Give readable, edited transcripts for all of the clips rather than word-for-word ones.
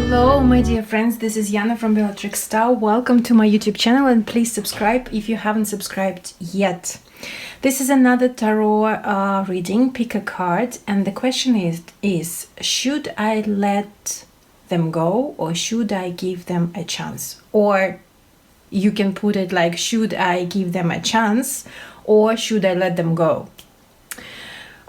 Hello my dear friends, this is Yana from Bellatrix Star. Welcome to my YouTube channel and please subscribe if you haven't subscribed yet. This is another tarot reading. Pick a card and the question is should I let them go or should I give them a chance? Or you can put it like, should I give them a chance or should I let them go?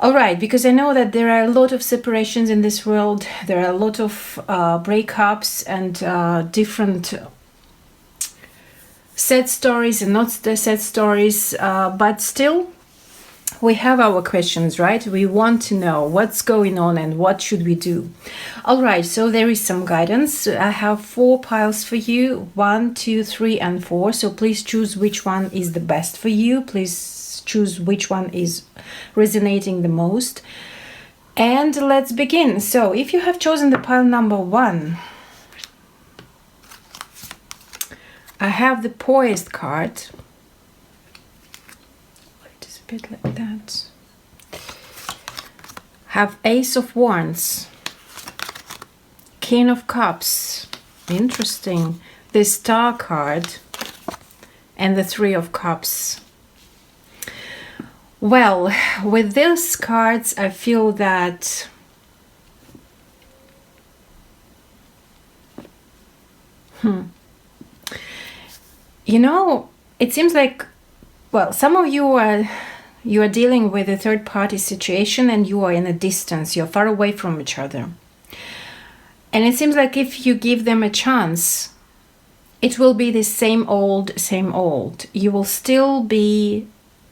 All right, because I know that there are a lot of separations in this world. There are a lot of breakups and different sad stories and not the sad stories. But still, we have our questions, right? We want to know what's going on and what should we do. All right, so there is some guidance. I have 4 piles for you, 1, 2, 3, and 4. So please choose which one is the best for you. Please choose which one is resonating the most. And let's begin. So if you have chosen the pile number 1, I have the Poised card. It is a bit like that. Have Ace of Wands, King of Cups, interesting, the Star card, and the 3 of Cups. Well, with these cards, I feel that you know, it seems like, well, some of you are dealing with a third-party situation and you are in a distance, you're far away from each other. And it seems like if you give them a chance, it will be the same old, same old. You will still be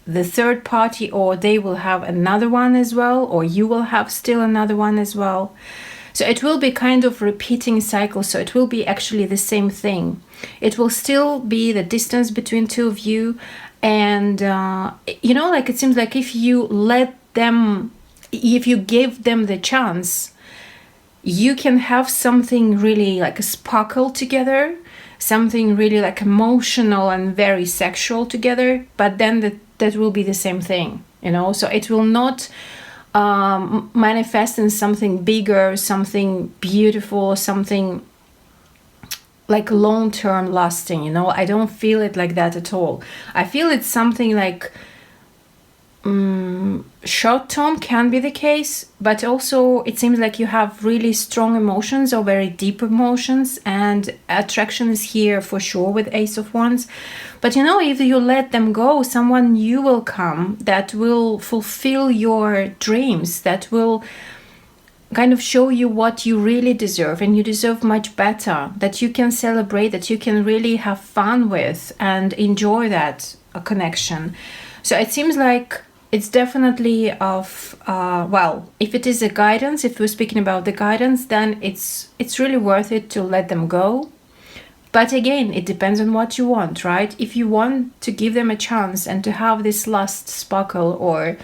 the third party, or they will have another one as well, or you will have still another one as well. So it will be kind of repeating cycle. So it will be actually the same thing. It will still be the distance between two of you. And, you know, like it seems like if you let them, if you give them the chance, you can have something really like a sparkle together, something really like emotional and very sexual together. But then that will be the same thing, you know, so it will not manifest in something bigger, something beautiful, something like long-term lasting, you know. I don't feel it like that at all. I feel it's something like short-term can be the case, but also it seems like you have really strong emotions or very deep emotions, and attraction is here for sure with Ace of Wands. But you know, if you let them go, someone new will come that will fulfill your dreams, that will kind of show you what you really deserve, and you deserve much better, that you can celebrate, that you can really have fun with and enjoy that connection. So it seems like it's definitely of, well, if it is a guidance, if we're speaking about the guidance, then it's really worth it to let them go. But again, it depends on what you want, right? If you want to give them a chance and to have this last sparkle, or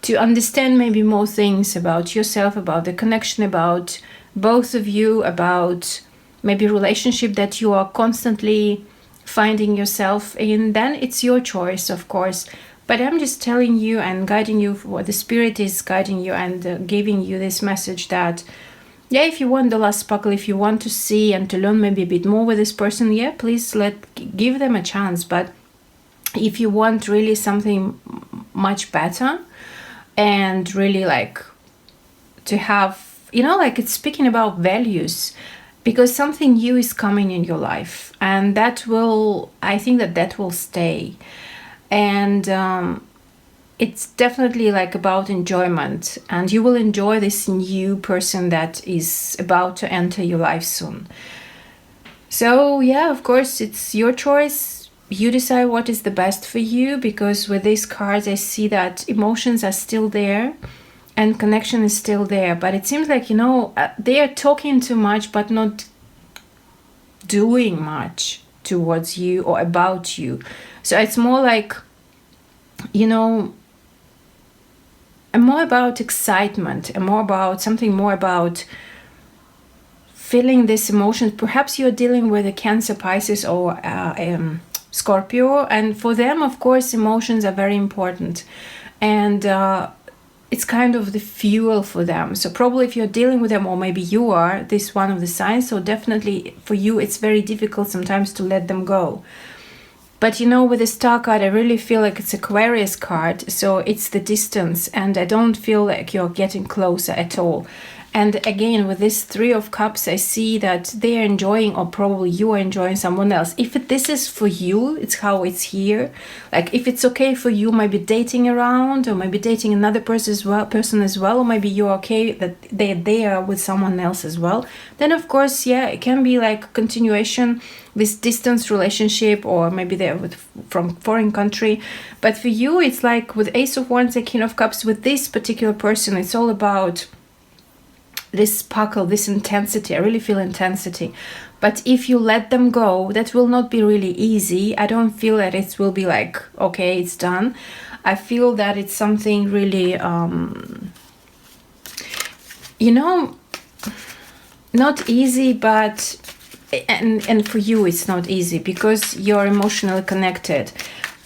to understand maybe more things about yourself, about the connection, about both of you, about maybe relationship that you are constantly finding yourself in, then it's your choice, of course. But I'm just telling you and guiding you, what the spirit is guiding you and giving you this message that, yeah, if you want the last sparkle, if you want to see and to learn maybe a bit more with this person, yeah, please give them a chance. But if you want really something much better and really like to have, you know, like it's speaking about values, because something new is coming in your life, and that will, I think that will stay. And it's definitely like about enjoyment, and you will enjoy this new person that is about to enter your life soon. So yeah, of course, it's your choice. You decide what is the best for you, because with these cards I see that emotions are still there and connection is still there. But it seems like, you know, they are talking too much but not doing much towards you or about you. So it's more like, you know, more about excitement and more about something more about feeling these emotions. Perhaps you're dealing with a Cancer, Pisces, or Scorpio, and for them, of course, emotions are very important. And it's kind of the fuel for them. So probably if you're dealing with them, or maybe you are this one of the signs, so definitely for you it's very difficult sometimes to let them go. But you know, with the Star card, I really feel like it's Aquarius card, so it's the distance, and I don't feel like you're getting closer at all. And again, with this Three of Cups, I see that they're enjoying, or probably you are enjoying someone else. If this is for you, it's how it's here. Like if it's okay for you, maybe dating around, or maybe dating another person as well, or maybe you're okay that they're there with someone else as well. Then of course, yeah, it can be like a continuation, this distance relationship, or maybe they're from foreign country. But for you, it's like with Ace of Wands and King of Cups, with this particular person, it's all about this sparkle, this intensity. I really feel intensity. But if you let them go, that will not be really easy. I don't feel that it will be like, okay, it's done. I feel that it's something really, you know, not easy, but and for you it's not easy because you're emotionally connected.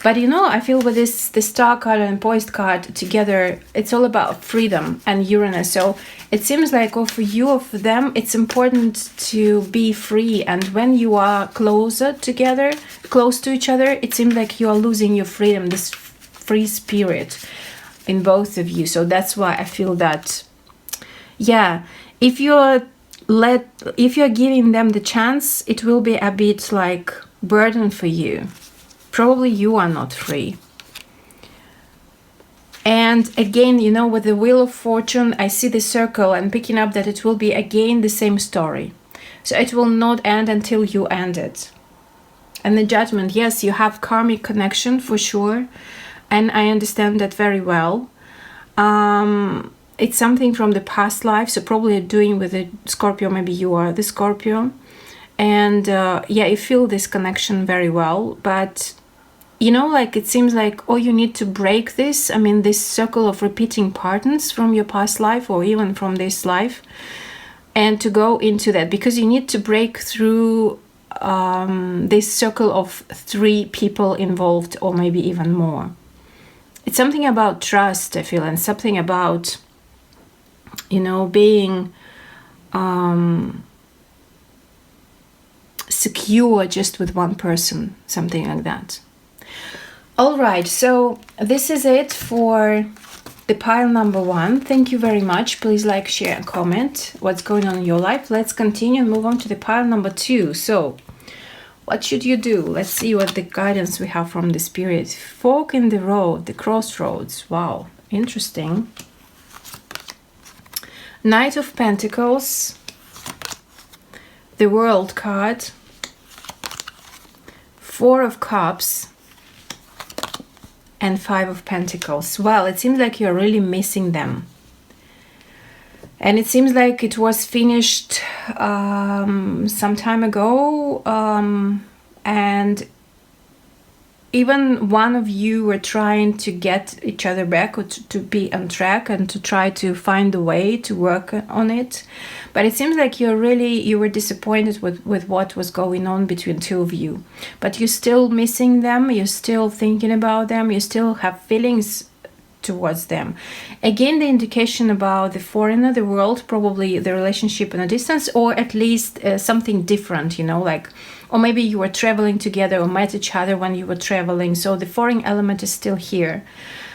But you know, I feel with this, the Star card and Poised card together, it's all about freedom and Uranus. So it seems like, or for you or for them, it's important to be free. And when you are closer together, close to each other, it seems like you are losing your freedom, this free spirit in both of you. So that's why I feel that, yeah, if you're giving them the chance, it will be a bit like burden for you. Probably you are not free. And again, you know, with the Wheel of Fortune, I see the circle and picking up that it will be again the same story. So it will not end until you end it. And the Judgment, yes, you have karmic connection for sure. And I understand that very well. It's something from the past life. So probably you're doing with the Scorpio, maybe you are the Scorpio. And yeah, you feel this connection very well. But you know, like it seems like, oh, you need to break this. I mean, this circle of repeating patterns from your past life or even from this life, and to go into that because you need to break through this circle of 3 people involved, or maybe even more. It's something about trust, I feel, and something about, you know, being secure just with one person, something like that. All right, so this is it for the pile number 1. Thank you very much. Please like, share, and comment what's going on in your life. Let's continue and move on to the pile number 2. So what should you do? Let's see what the guidance we have from the Spirit. Fork in the road, the crossroads. Wow, interesting. Knight of Pentacles, the World card, 4 of Cups, and 5 of Pentacles. Well, it seems like you're really missing them. And it seems like it was finished some time ago. And even one of you were trying to get each other back, or to be on track and to try to find a way to work on it. But it seems like you were disappointed with what was going on between 2 of you. But you're still missing them, you're still thinking about them, you still have feelings towards them. Again, the indication about the foreigner, the world, probably the relationship in a distance, or at least something different, you know, like, or maybe you were traveling together or met each other when you were traveling. So the foreign element is still here.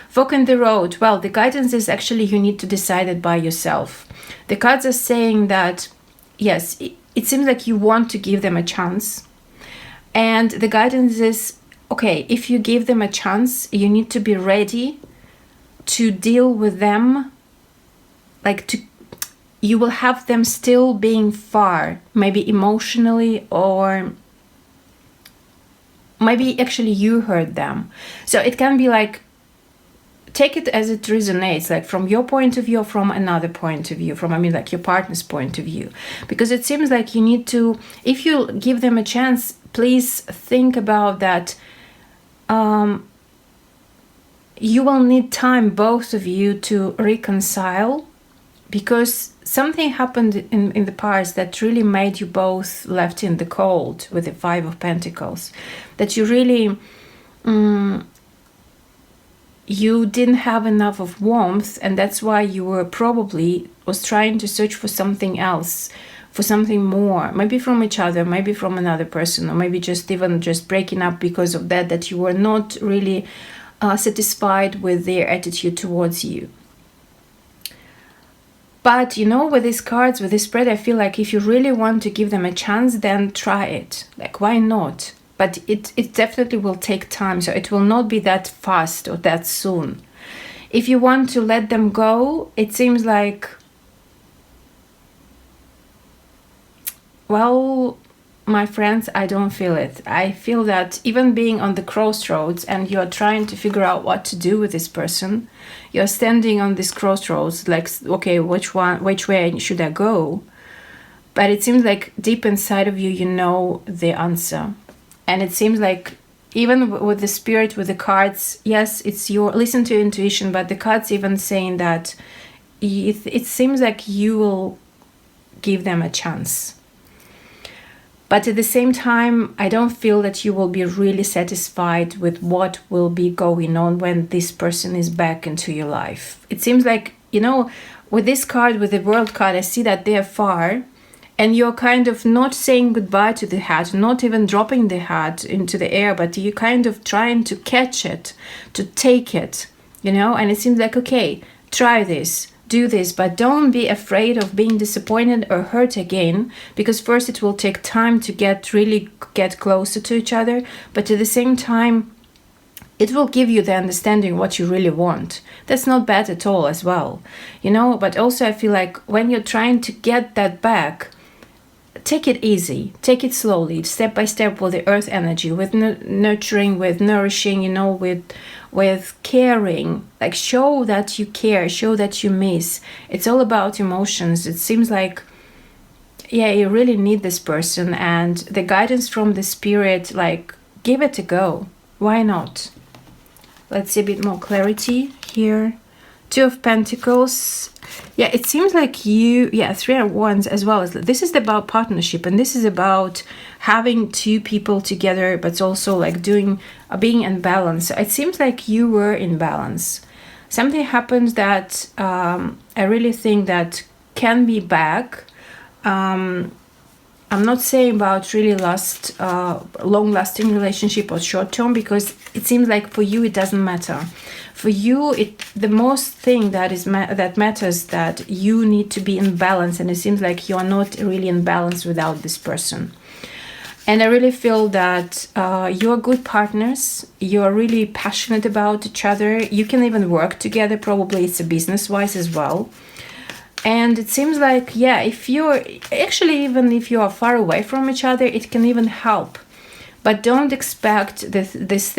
Fork in the road. Well, the guidance is actually you need to decide it by yourself. The cards are saying that, yes, it seems like you want to give them a chance. And the guidance is, okay, if you give them a chance, you need to be ready to deal with them, you will have them still being far, maybe emotionally, or maybe actually you hurt them. So it can be like, take it as it resonates, like from your point of view or from another point of view, like your partner's point of view. Because it seems like you need to, if you give them a chance, please think about that. You will need time, both of you, to reconcile, because something happened in the past that really made you both left in the cold with the 5 of Pentacles. That you really, you didn't have enough of warmth, and that's why you were probably was trying to search for something else, for something more, maybe from each other, maybe from another person, or maybe just even just breaking up because of that you were not really satisfied with their attitude towards you. But you know, with these cards, with this spread, I feel like if you really want to give them a chance, then try it. Like, why not? But it definitely will take time, so it will not be that fast or that soon. If you want to let them go, it seems like, well, my friends, I don't feel it. I feel that even being on the crossroads and you're trying to figure out what to do with this person, you're standing on this crossroads like, okay, which way should I go? But it seems like deep inside of you, you know the answer. And it seems like even with the spirit, with the cards, yes, it's your, listen to your intuition, but the cards even saying that it seems like you will give them a chance. But at the same time, I don't feel that you will be really satisfied with what will be going on when this person is back into your life. It seems like, you know, with this card, with the World card, I see that they're far, and you're kind of not saying goodbye to the hat, not even dropping the hat into the air, but you're kind of trying to catch it, to take it, you know? And it seems like, okay, try this, do this, but don't be afraid of being disappointed or hurt again, because first it will take time to really get closer to each other, but at the same time, it will give you the understanding what you really want. That's not bad at all as well, you know? But also I feel like when you're trying to get that back, take it easy, take it slowly, step by step with the earth energy, with nurturing, with nourishing, you know, with caring. Like, show that you care, show that you miss. It's all about emotions. It seems like, yeah, you really need this person, and the guidance from the spirit, like, give it a go. Why not? Let's see a bit more clarity here. Two of Pentacles. Yeah, it seems like you, yeah, Three of Wands as well. This is about partnership, and this is about having two people together, but it's also like being in balance. It seems like you were in balance. Something happened that I really think that can be back. I'm not saying about really long-lasting relationship or short-term, because it seems like for you it doesn't matter. For you, the most thing that matters, that you need to be in balance, and it seems like you are not really in balance without this person. And I really feel that you're good partners. You're really passionate about each other. You can even work together. Probably it's a business-wise as well. And it seems like, yeah, even if you are far away from each other, it can even help. But don't expect this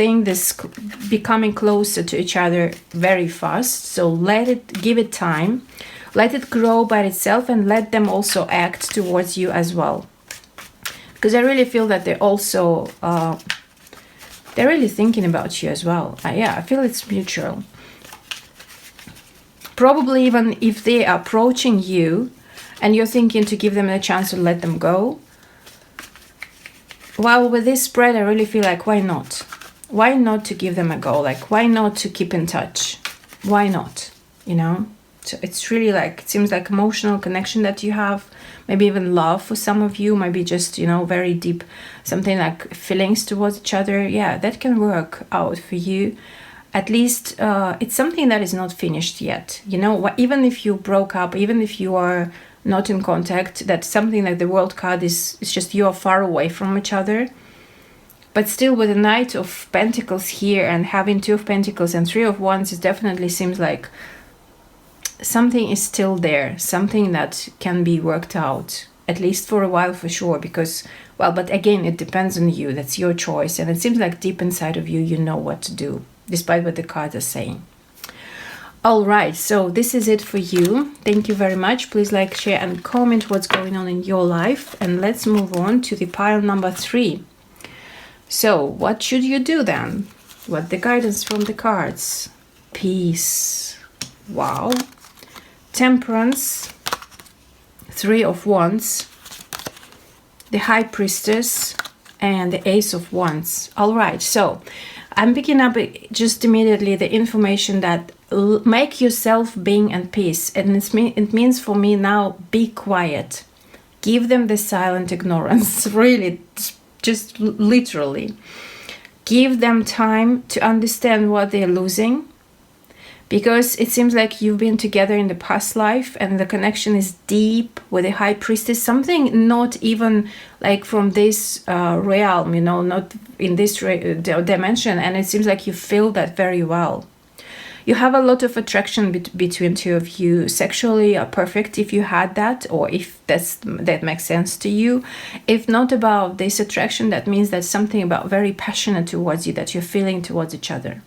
becoming closer to each other very fast. So give it time, let it grow by itself, and let them also act towards you as well. Because I really feel that they're also, they're really thinking about you as well. Yeah, I feel it's mutual. Probably even if they are approaching you and you're thinking to give them a chance to let them go, well, with this spread, I really feel like, why not? Why not to give them a go? Like, why not to keep in touch? Why not? You know? So it's really like, it seems like emotional connection that you have, maybe even love for some of you, maybe just, you know, very deep, something like feelings towards each other. Yeah, that can work out for you. At least it's something that is not finished yet. You know, even if you broke up, even if you are not in contact, that's something like the World card is just you are far away from each other. But still, with the Knight of Pentacles here and having Two of Pentacles and Three of Wands, it definitely seems like something is still there, something that can be worked out, at least for a while for sure, because, well, but again, it depends on you. That's your choice. And it seems like deep inside of you, you know what to do, despite what the cards are saying. All right, so this is it for you. Thank you very much. Please like, share, and comment what's going on in your life. And let's move on to the pile number 3. So what should you do then? What the guidance from the cards? Peace. Wow. Temperance. Three of Wands. The High Priestess. And the Ace of Wands. All right, so I'm picking up just immediately the information that make yourself being at peace. And it means for me now, be quiet. Give them the silent ignorance, really, just literally. Give them time to understand what they're losing, because it seems like you've been together in the past life and the connection is deep with the high priestess, something not even like from this realm, not in this dimension, and it seems like you feel that very well. You have a lot of attraction between two of you. Sexually are perfect if you had that, or if that makes sense to you. If not about this attraction, that means that's something about very passionate towards you that you're feeling towards each other.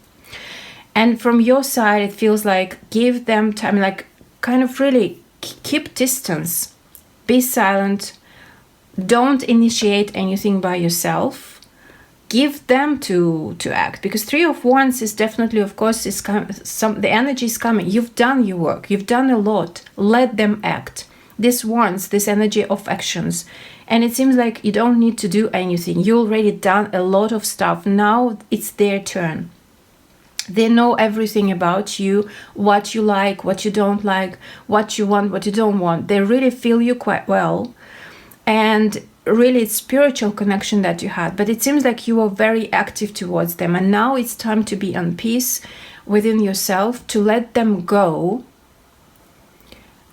And from your side, it feels like give them time, like kind of really keep distance, be silent, don't initiate anything by yourself. Give them to act, because Three of Wands is definitely, of course, the energy is coming. You've done your work. You've done a lot. Let them act. This Wands, this energy of actions. And it seems like you don't need to do anything. You already done a lot of stuff. Now it's their turn. They know everything about you, what you like, what you don't like, what you want, what you don't want. They really feel you quite well. And really it's spiritual connection that you had, but it seems like you are very active towards them, and now it's time to be in peace within yourself, to let them go,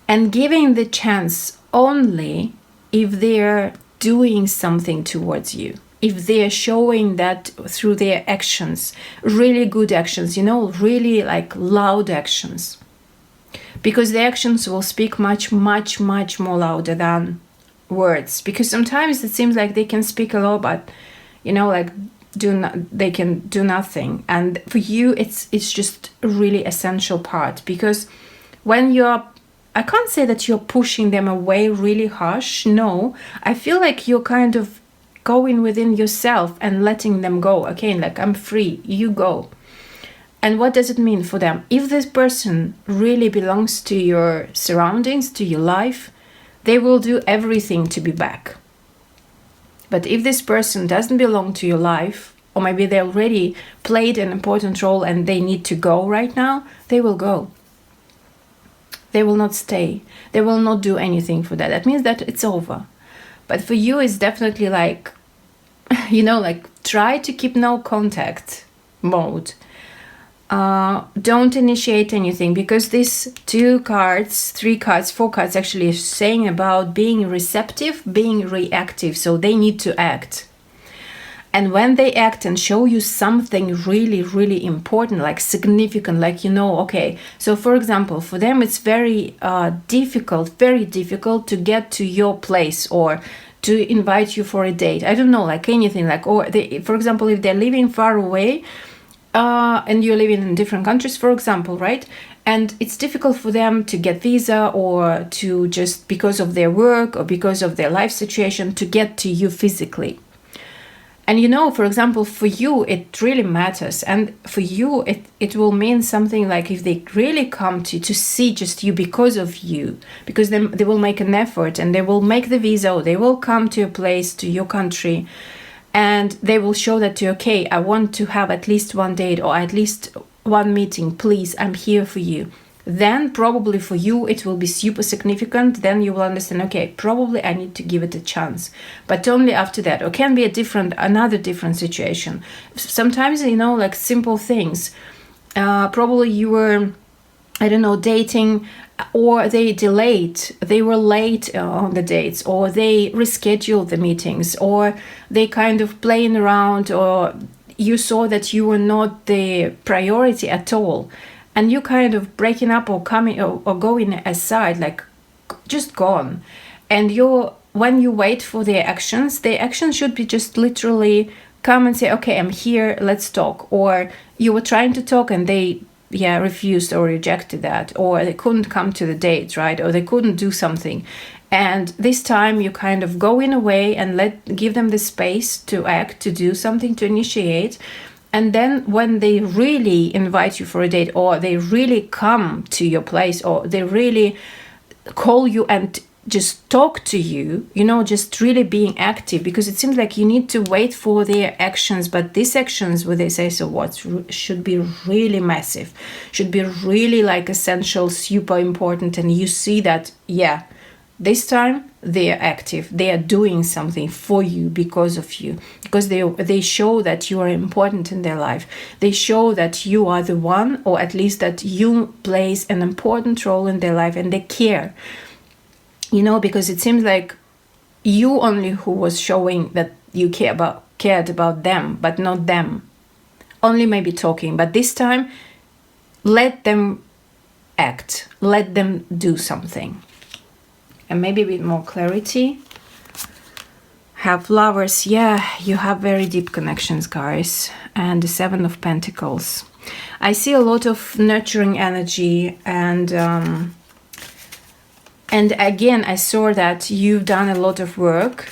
and giving the chance only if they're doing something towards you, if they're showing that through their actions, really good actions, really like loud actions, because the actions will speak much, much, much more louder than words. Because sometimes it seems like they can speak a lot, but they can do nothing. And for you, it's just a really essential part, because when I can't say that you're pushing them away really harsh. No, I feel like you're kind of going within yourself and letting them go. Okay, like I'm free, you go. And what does it mean for them? If this person really belongs to your surroundings, to your life, they will do everything to be back. But if this person doesn't belong to your life, or maybe they already played an important role and they need to go right now, they will go. They will not stay. They will not do anything for that. That means that it's over. But for you, it's definitely like, try to keep no contact mode. Don't initiate anything, because these 2 cards, 3 cards, 4 cards actually is saying about being receptive, being reactive. So they need to act. And when they act and show you something really, really important, like significant, like, okay. So for example, for them, it's very difficult to get to your place or to invite you for a date. I don't know, like anything, like, or they, for example, if they're living far away, and you're living in different countries, for example, right? And it's difficult for them to get visa, or to just because of their work or because of their life situation, to get to you physically. And for example, for you, it really matters. And for you, it will mean something like if they really come to see just you because of you, because then they will make an effort and they will make the visa, or they will come to your place, to your country. And they will show that to you, okay, I want to have at least one date or at least one meeting. Please, I'm here for you. Then probably for you, it will be super significant. Then you will understand, okay, probably I need to give it a chance. But only after that. Or can be another different situation. Sometimes, like simple things. Probably you were, I don't know, dating, or they were late on the dates, or they rescheduled the meetings, or they kind of playing around, or you saw that you were not the priority at all, and you kind of breaking up or coming or going aside, like just gone. And when you wait for their actions should be just literally come and say, okay, I'm here, let's talk. Or you were trying to talk and they refused or rejected that, or they couldn't come to the date, right? Or they couldn't do something. And this time you kind of go in a way and give them the space to act, to do something, to initiate. And then when they really invite you for a date, or they really come to your place, or they really call you and just talk to you, just really being active, because it seems like you need to wait for their actions. But these actions with this Ace of Wands should be really massive, should be really like essential, super important. And you see that, yeah, this time they are active, they are doing something for you, because of you, because they show that you are important in their life. They show that you are the one, or at least that you plays an important role in their life, and they care. Because it seems like you only who was showing that you cared about them, but not them. Only maybe talking, but this time, let them act, let them do something. And maybe a bit more clarity. Have Lovers, yeah, you have very deep connections, guys. And the Seven of Pentacles. I see a lot of nurturing energy, and again, I saw that you've done a lot of work,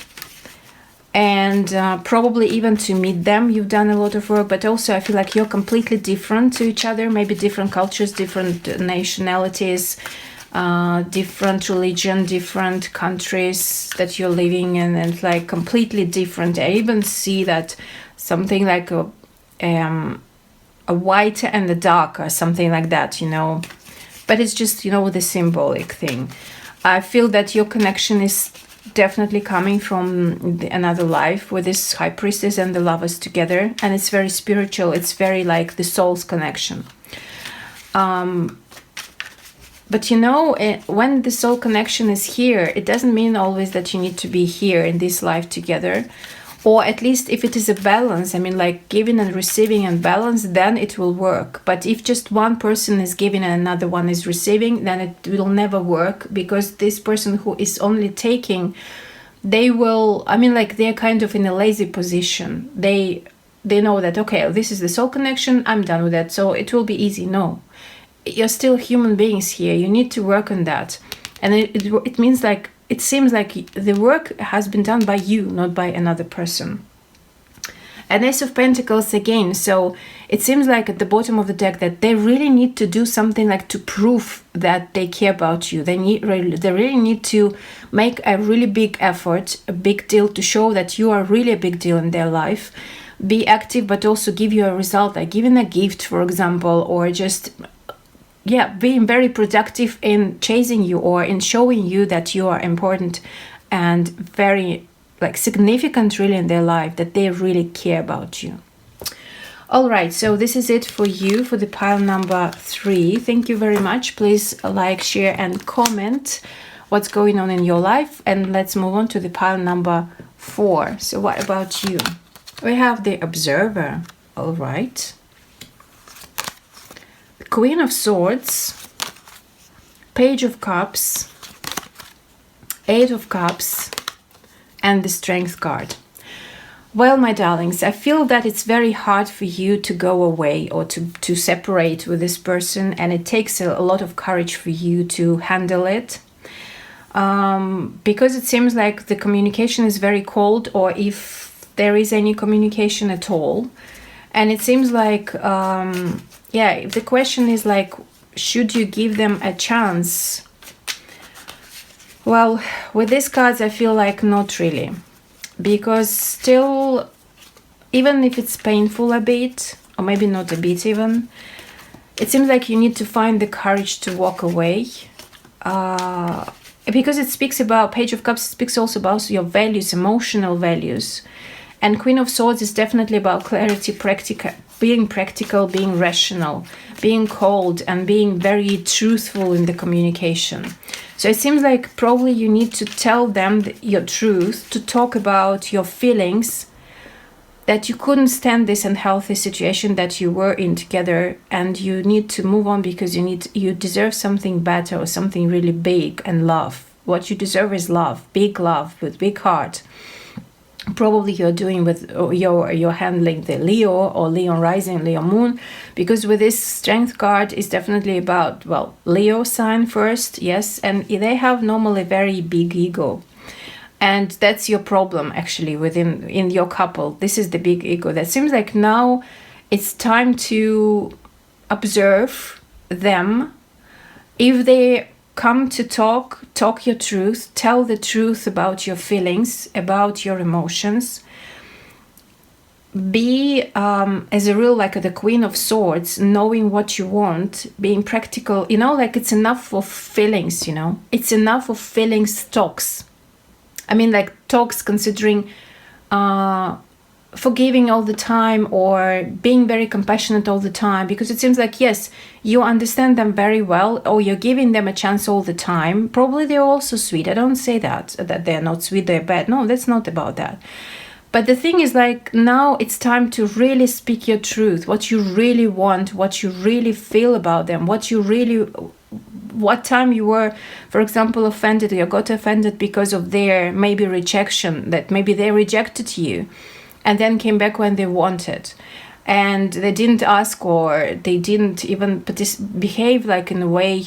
and probably even to meet them, you've done a lot of work. But also I feel like you're completely different to each other, maybe different cultures, different nationalities, different religion, different countries that you're living in, and like completely different. I even see that something like a white and a dark, or something like that, but it's just, the symbolic thing. I feel that your connection is definitely coming from another life with this High Priestess and the Lovers together, and it's very spiritual. It's very like the soul's connection. But when the soul connection is here, it doesn't mean always that you need to be here in this life together. Or at least if it is a balance, like giving and receiving and balance, then it will work. But if just one person is giving and another one is receiving, then it will never work, because this person who is only taking, they will, they're kind of in a lazy position. They know that, okay, this is the soul connection, I'm done with that, so it will be easy. No, you're still human beings here. You need to work on that. And it means like, it seems like the work has been done by you, not by another person. And Ace of Pentacles again. So it seems like at the bottom of the deck that they really need to do something like to prove that they care about you. They really need to make a really big effort, a big deal, to show that you are really a big deal in their life. Be active, but also give you a result, like giving a gift, for example, or just being very productive in chasing you, or in showing you that you are important and very significant really in their life, that they really care about you. All right, so this is it for you for the pile number 3. Thank you very much. Please like, share and comment what's going on in your life, and let's move on to the pile number 4. So what about you? We have the Observer. All right. Queen of Swords, Page of Cups, 8 of Cups, and the Strength card. Well, my darlings, I feel that it's very hard for you to go away or to separate with this person, and it takes a lot of courage for you to handle it, because it seems like the communication is very cold, or if there is any communication at all. And it seems like if the question is like, should you give them a chance? Well, with these cards, I feel like not really. Because still, even if it's painful a bit, or maybe not a bit even, it seems like you need to find the courage to walk away. Because it speaks about, Page of Cups speaks also about your values, emotional values. And Queen of Swords is definitely about clarity, being practical, being rational, being cold, and being very truthful in the communication. So it seems like probably you need to tell them your truth, to talk about your feelings, that you couldn't stand this unhealthy situation that you were in together, and you need to move on because you deserve something better, or something really big, and love. What you deserve is love with big heart. Probably you're doing with you're handling the Leo or Leo rising, Leo moon, because with this Strength card is definitely about, well, Leo sign first, yes, and they have normally very big ego, and that's your problem actually in your couple. This is the big ego that seems like now it's time to observe them. If they come to talk your truth, tell the truth about your feelings, about your emotions. Be as a rule like the Queen of Swords, knowing what you want, being practical, you know, like it's enough of feelings, you know, it's enough of feelings talks. I mean, like talks considering forgiving all the time or being very compassionate all the time, because it seems like, yes, you understand them very well, or you're giving them a chance all the time. Probably they're also sweet. I don't say that they're not sweet, they're bad. No, that's not about that. But the thing is, like, now it's time to really speak your truth, what you really want, what you really feel about them, what time you were, for example, offended, or got offended because of their maybe rejection, that maybe they rejected you and then came back when they wanted, and they didn't ask, or they didn't even behave like in a way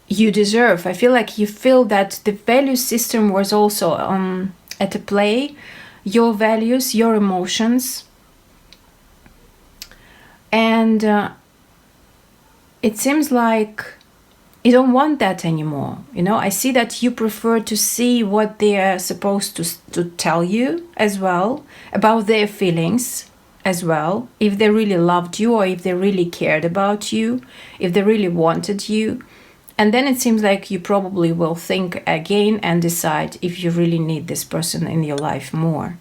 you deserve. I feel like you feel that the value system was also at a play, your values, your emotions, and it seems like you don't want that anymore. You know, I see that you prefer to see what they are supposed to tell you as well, about their feelings as well, if they really loved you, or if they really cared about you, if they really wanted you. And then it seems like you probably will think again and decide if you really need this person in your life more.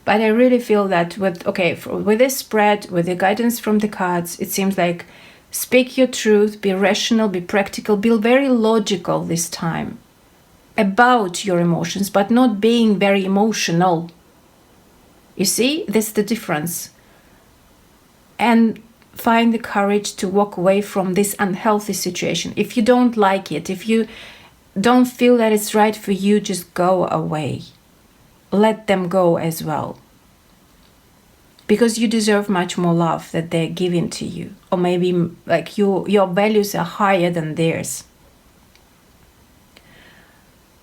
But I really feel that with this spread, with the guidance from the cards, it seems like speak your truth, be rational, be practical, be very logical this time about your emotions, but not being very emotional. You see, that's the difference. And find the courage to walk away from this unhealthy situation. If you don't like it, if you don't feel that it's right for you, just go away. Let them go as well. Because you deserve much more love that they're giving to you. Or maybe like your values are higher than theirs.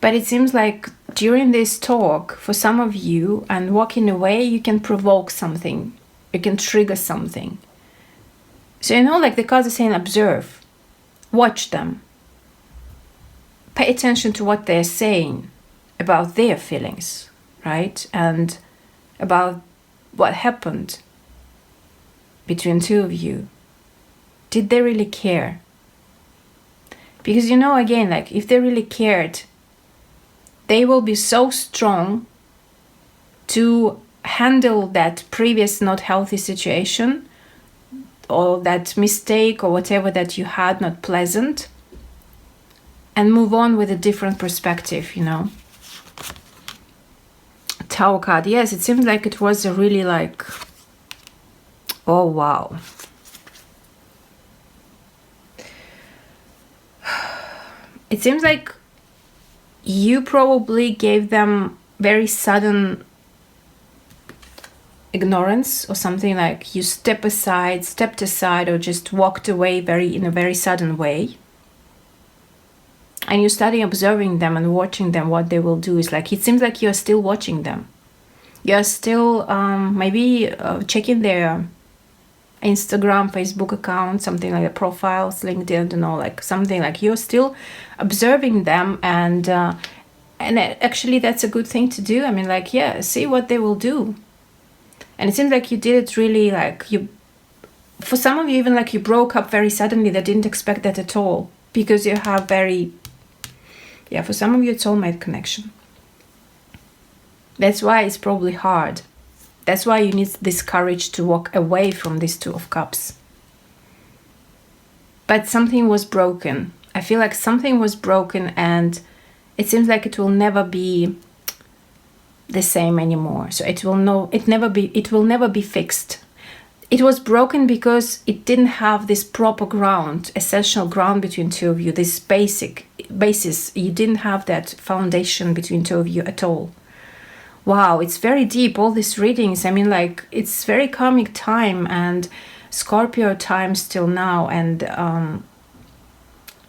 But it seems like during this talk, for some of you, and walking away, you can provoke something. You can trigger something. So, you know, like the cards are saying, observe. Watch them. Pay attention to what they're saying about their feelings, right? And about what happened between two of you. Did they really care? Because, you know, again, like if they really cared, they will be so strong to handle that previous not healthy situation, or that mistake, or whatever that you had not pleasant, and move on with a different perspective, you know. Tower card. Yes, it seems like it was a really like, oh wow. It seems like you probably gave them very sudden ignorance, or something, like you stepped aside, or just walked away in a very sudden way. And you started observing them and watching them, what they will do. Is like, it seems like you're still watching them. You're still maybe checking their Instagram, Facebook account, something like a profiles, LinkedIn, I don't know, like something like you're still observing them, and actually that's a good thing to do. I mean, like, yeah, see what they will do. And it seems like you did it really, like, for some of you, even like you broke up very suddenly. They didn't expect that at all, because you have for some of you, it's soulmate connection. That's why it's probably hard. That's why you need this courage to walk away from this Two of Cups. But something was broken. I feel like something was broken, and it seems like it will never be the same anymore. So it will never be fixed. It was broken because it didn't have this proper ground, essential ground between two of you, this basic basis. You didn't have that foundation between two of you at all. Wow, it's very deep, all these readings. I mean, like, it's very karmic time and Scorpio time still now, and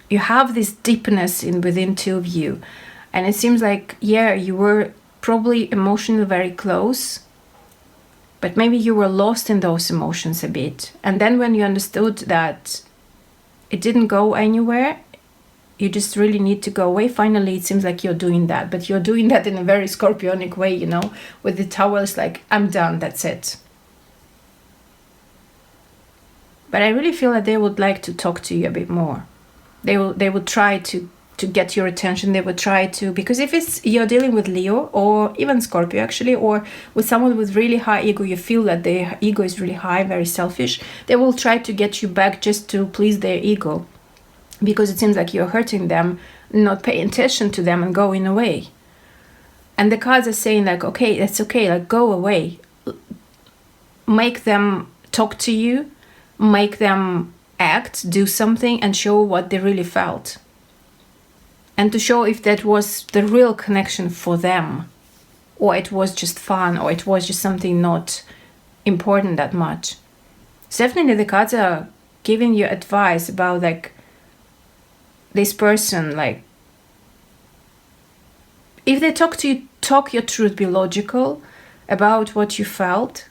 you have this deepness within two of you. And it seems like, yeah, you were probably emotionally very close, but maybe you were lost in those emotions a bit. And then when you understood that it didn't go anywhere. You just really need to go away. Finally, it seems like you're doing that, but you're doing that in a very Scorpionic way, you know, with the towels, like, I'm done, that's it. But I really feel that they would like to talk to you a bit more. They would try to get your attention. They would try to, because if it's you're dealing with Leo or even Scorpio actually, or with someone with really high ego, you feel that their ego is really high, very selfish, they will try to get you back just to please their ego, because it seems like you're hurting them, not paying attention to them and going away. And the cards are saying like, okay, that's okay, like go away. Make them talk to you, make them act, do something, and show what they really felt. And to show if that was the real connection for them, or it was just fun, or it was just something not important that much. So definitely the cards are giving you advice about like this person, like if they talk to you, talk your truth, be logical about what you felt.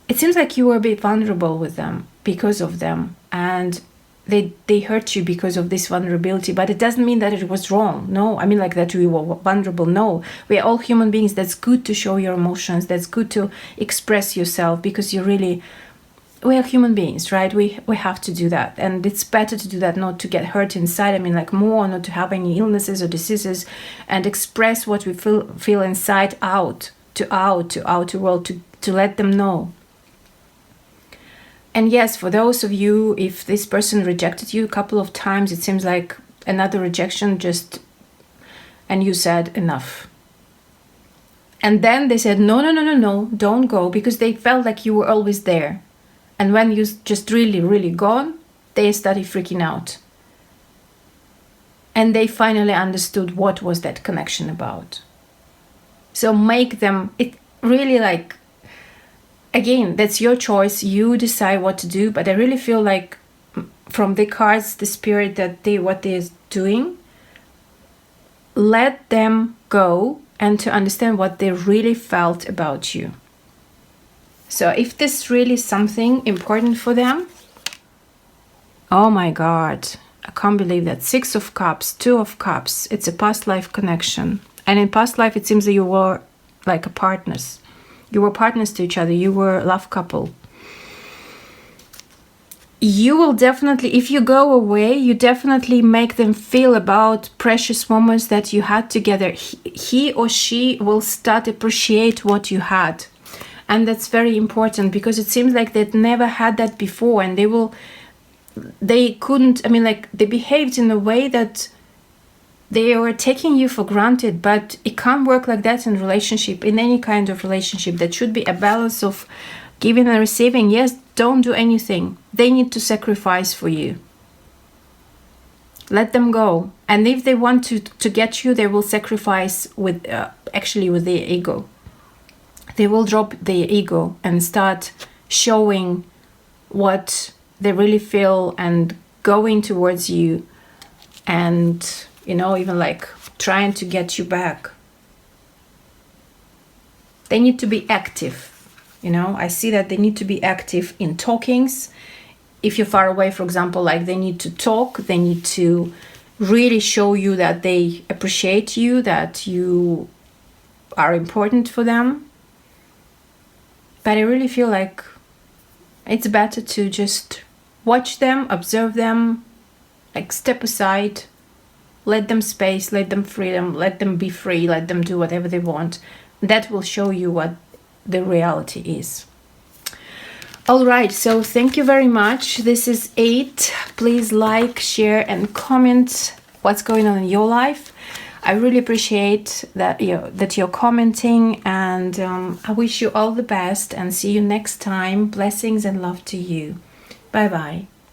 It seems like you were a bit vulnerable with them because of them, and they hurt you because of this vulnerability, but it doesn't mean that it was wrong. No, I mean like that we were vulnerable. No, we are all human beings. That's good to show your emotions. That's good to express yourself, because we are human beings, right? We have to do that, and it's better to do that, not to get hurt inside. I mean like more, not to have any illnesses or diseases, and express what we feel inside out to world, to let them know. And yes, for those of you, if this person rejected you a couple of times, it seems like another rejection and you said enough. And then they said, no, don't go, because they felt like you were always there. And when you just really, really gone, they started freaking out. And they finally understood what was that connection about. So make them, it really like, again, that's your choice. You decide what to do. But I really feel like from the cards, the spirit that what they're doing, let them go and to understand what they really felt about you. So if this is really something important for them, oh my God, I can't believe that. 6 of Cups, 2 of Cups, it's a past life connection. And in past life, it seems that you were like partners. You were partners to each other. You were a love couple. You will definitely, if you go away, you definitely make them feel about precious moments that you had together. He or she will start appreciate what you had. And that's very important, because it seems like they'd never had that before, and they couldn't, I mean, like they behaved in a way that they were taking you for granted, but it can't work like that in relationship, in any kind of relationship. There should be a balance of giving and receiving. Yes, don't do anything. They need to sacrifice for you. Let them go. And if they want to get you, they will sacrifice with actually with their ego. They will drop their ego and start showing what they really feel and going towards you, and even like trying to get you back. They need to be active. I see that they need to be active in talkings. If you're far away, for example, like they need to talk. They need to really show you that they appreciate you, that you are important for them. But I really feel like it's better to just watch them, observe them, like step aside, let them space, let them freedom, let them be free, let them do whatever they want. That will show you what the reality is. All right, so thank you very much. This is 8. Please like, share, and comment what's going on in your life. I really appreciate that you're commenting, and I wish you all the best, and see you next time. Blessings and love to you. Bye bye.